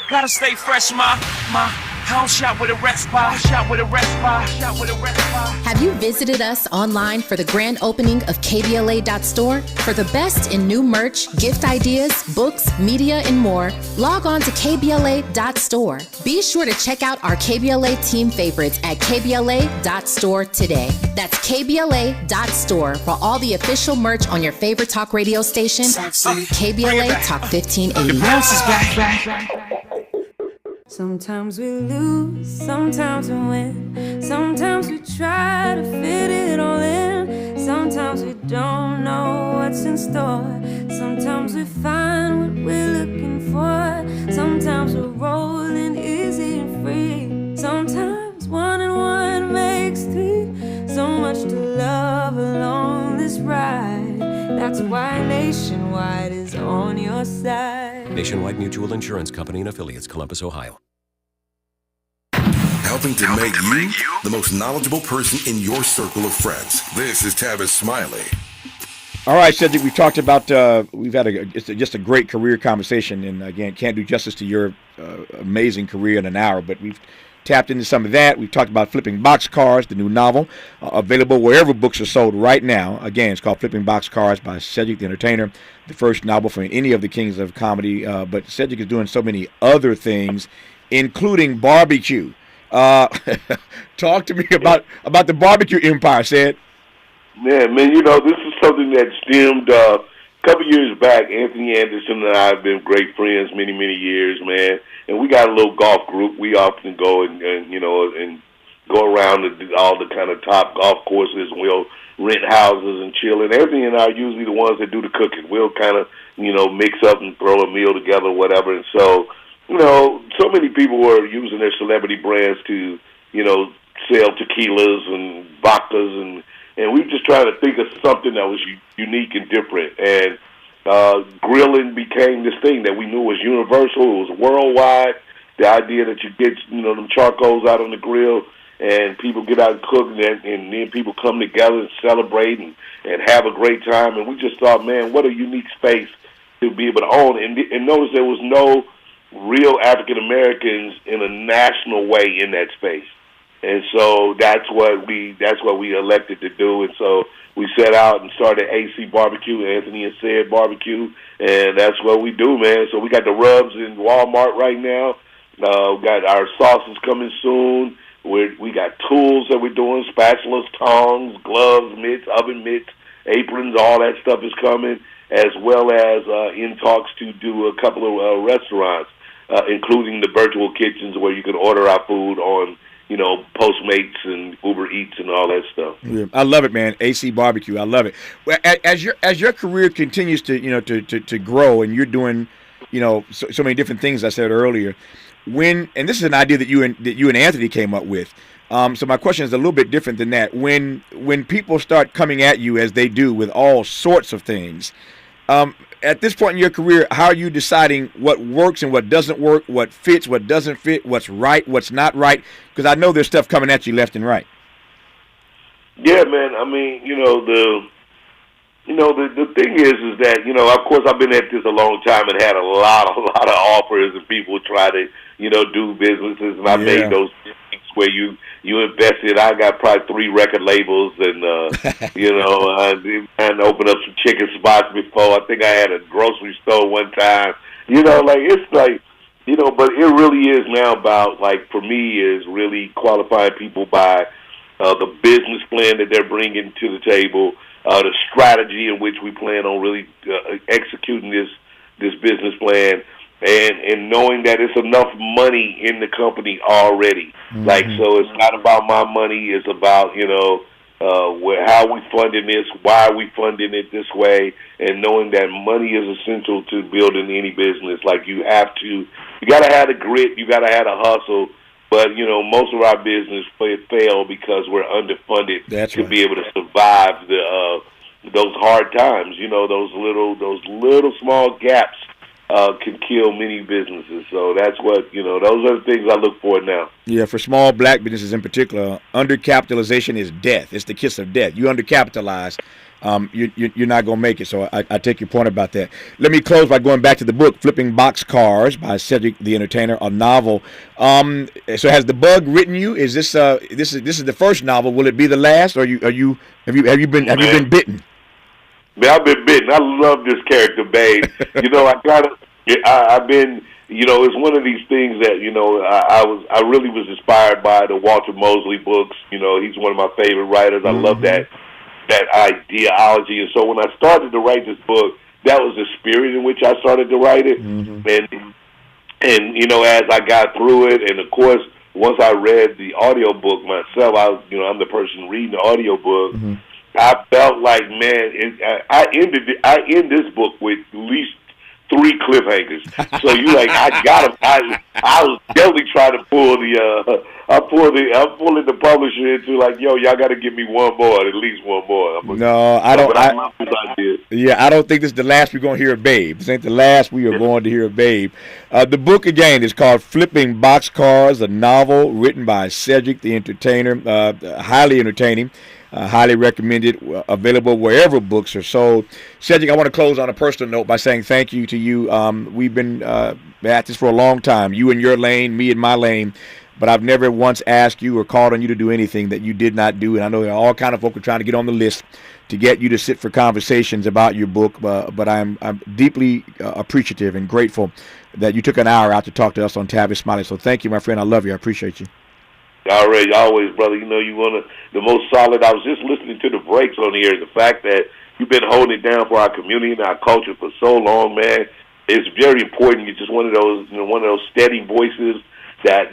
Gotta stay fresh, my Have you visited us online for the grand opening of KBLA.store? For the best in new merch, gift ideas, books, media, and more, log on to KBLA.store. Be sure to check out our KBLA team favorites at KBLA.store today. That's KBLA.store for all the official merch on your favorite talk radio station, KBLA Talk 1580. Sometimes we lose, sometimes we win. Sometimes we try to fit it all in. Sometimes we don't know what's in store. Sometimes we find what we're looking for. Sometimes we're rolling easy and free. Sometimes 1 and 1 makes 3. So much to love along this ride. That's why Nationwide is on your side. Nationwide Mutual Insurance Company and Affiliates, Columbus, Ohio. Helping to make you the most knowledgeable person in your circle of friends. This is Tavis Smiley. All right, Cedric, we talked about, we've had just a great career conversation, and again, can't do justice to your amazing career in an hour, but we've tapped into some of that. We've talked about Flipping Boxcars, the new novel, available wherever books are sold right now. Again, it's called Flipping Boxcars by Cedric the Entertainer, the first novel from any of the kings of comedy, but Cedric is doing so many other things, including barbecue. Talk to me about the barbecue empire, Ced. Man, you know, this is something that stemmed a couple years back. Anthony Anderson and I have been great friends many, many years, man. And we got a little golf group. We often go and you know, and go around to all the kind of top golf courses, and we'll rent houses and chill. And Anthony and I are usually the ones that do the cooking. We'll kind of, you know, mix up and throw a meal together or whatever. And so, you know, so many people were using their celebrity brands to, you know, sell tequilas and vodkas, and we just trying to think of something that was unique and different. And grilling became this thing that we knew was universal. It was worldwide. The idea that you get, you know, them charcoals out on the grill and people get out and cook, and then people come together and celebrate and have a great time. And we just thought, man, what a unique space to be able to own. And notice there was no real African Americans in a national way in that space. And so that's what we elected to do. And so we set out and started AC Barbecue, Anthony and Ced Barbecue, and that's what we do, man. So we got the rubs in Walmart right now. We got our sauces coming soon. We got tools that we're doing, spatulas, tongs, gloves, mitts, oven mitts, aprons, all that stuff is coming, as well as in talks to do a couple of restaurants, including the virtual kitchens where you can order our food on, you know, Postmates and Uber Eats and all that stuff. Yeah, I love it, man. AC Barbecue, I love it. Well, as your career continues to, you know, to grow, and you're doing, you know, so many different things, I said earlier, and this is an idea that you and Anthony came up with. So my question is a little bit different than that. When people start coming at you, as they do with all sorts of things, at this point in your career, how are you deciding what works and what doesn't work, what fits, what doesn't fit, what's right, what's not right? Because I know there's stuff coming at you left and right. Yeah, man. I mean, the thing is that, you know, of course, I've been at this a long time and had a lot of offers, and people try to, you know, do businesses, and I made those things where you invested. I got probably 3 record labels, and you know, I opened up some chicken spots before. I think I had a grocery store one time. You know, like, it's like, you know, but it really is now about, like, for me, is really qualifying people by the business plan that they're bringing to the table, the strategy in which we plan on really executing this business plan, and knowing that it's enough money in the company already. Mm-hmm. Like, so it's not about my money. It's about, you know, how we funding this, why are we funding it this way, and knowing that money is essential to building any business. Like, you got to have the grit, you got to have the hustle. But, you know, most of our business fail because we're underfunded to be able to survive those hard times. You know, those little small gaps can kill many businesses. So that's what, those are the things I look for now. Yeah, for small black businesses in particular, undercapitalization is death. It's the kiss of death. You undercapitalize, you're not going to make it. So I take your point about that. Let me close by going back to the book, Flipping Boxcars by Cedric the Entertainer, a novel. So has the bug written you? Is this this is the first novel? Will it be the last, or have you been bitten? Man, I've been bitten. I love this character, Babe. I've been, it's one of these things that, I really was inspired by the Walter Mosley books. He's one of my favorite writers. I love that ideology. And so when I started to write this book, that was the spirit in which I started to write it. And as I got through it, and of course, once I read the audiobook myself, I'm the person reading the audiobook. I felt like, man, I end this book with at least 3 cliffhangers. So I was definitely trying to pull I'm pulling the publisher into like, yo, y'all got to give me one more, at least one more. I don't. I love this idea. Yeah, I don't think this is the last we're going to hear of Babe. This ain't the last we are going to hear of Babe. The book, again, is called Flipping Boxcars, a novel written by Cedric the Entertainer, highly entertaining. Highly recommended, available wherever books are sold. Cedric, I want to close on a personal note by saying thank you to you. We've been at this for a long time, you in your lane, me in my lane, but I've never once asked you or called on you to do anything that you did not do. And I know there are all kind of folk who are trying to get on the list to get you to sit for conversations about your book, but I'm deeply appreciative and grateful that you took an hour out to talk to us on Tavis Smiley. So thank you, my friend. I love you. I appreciate you. Always, brother. You one of the most solid. I was just listening to the breaks on the air. The fact that you've been holding it down for our community and our culture for so long, man, it's very important. You're just one of those steady voices that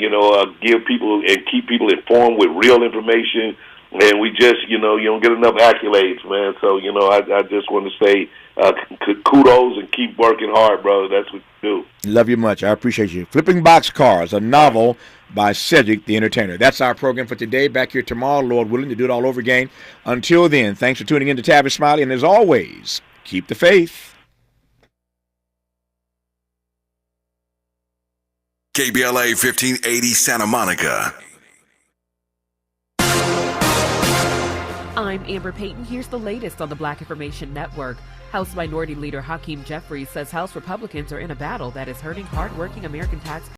give people and keep people informed with real information. And we just, you don't get enough accolades, man. So, I just want to say kudos and keep working hard, brother. That's what you do. Love you much. I appreciate you. Flipping Boxcars, a novel by Cedric the Entertainer. That's our program for today. Back here tomorrow, Lord willing, to do it all over again. Until then, thanks for tuning in to Tavis Smiley. And as always, keep the faith. KBLA 1580 Santa Monica. I'm Amber Payton. Here's the latest on the Black Information Network. House Minority Leader Hakeem Jeffries says House Republicans are in a battle that is hurting hardworking American taxpayers.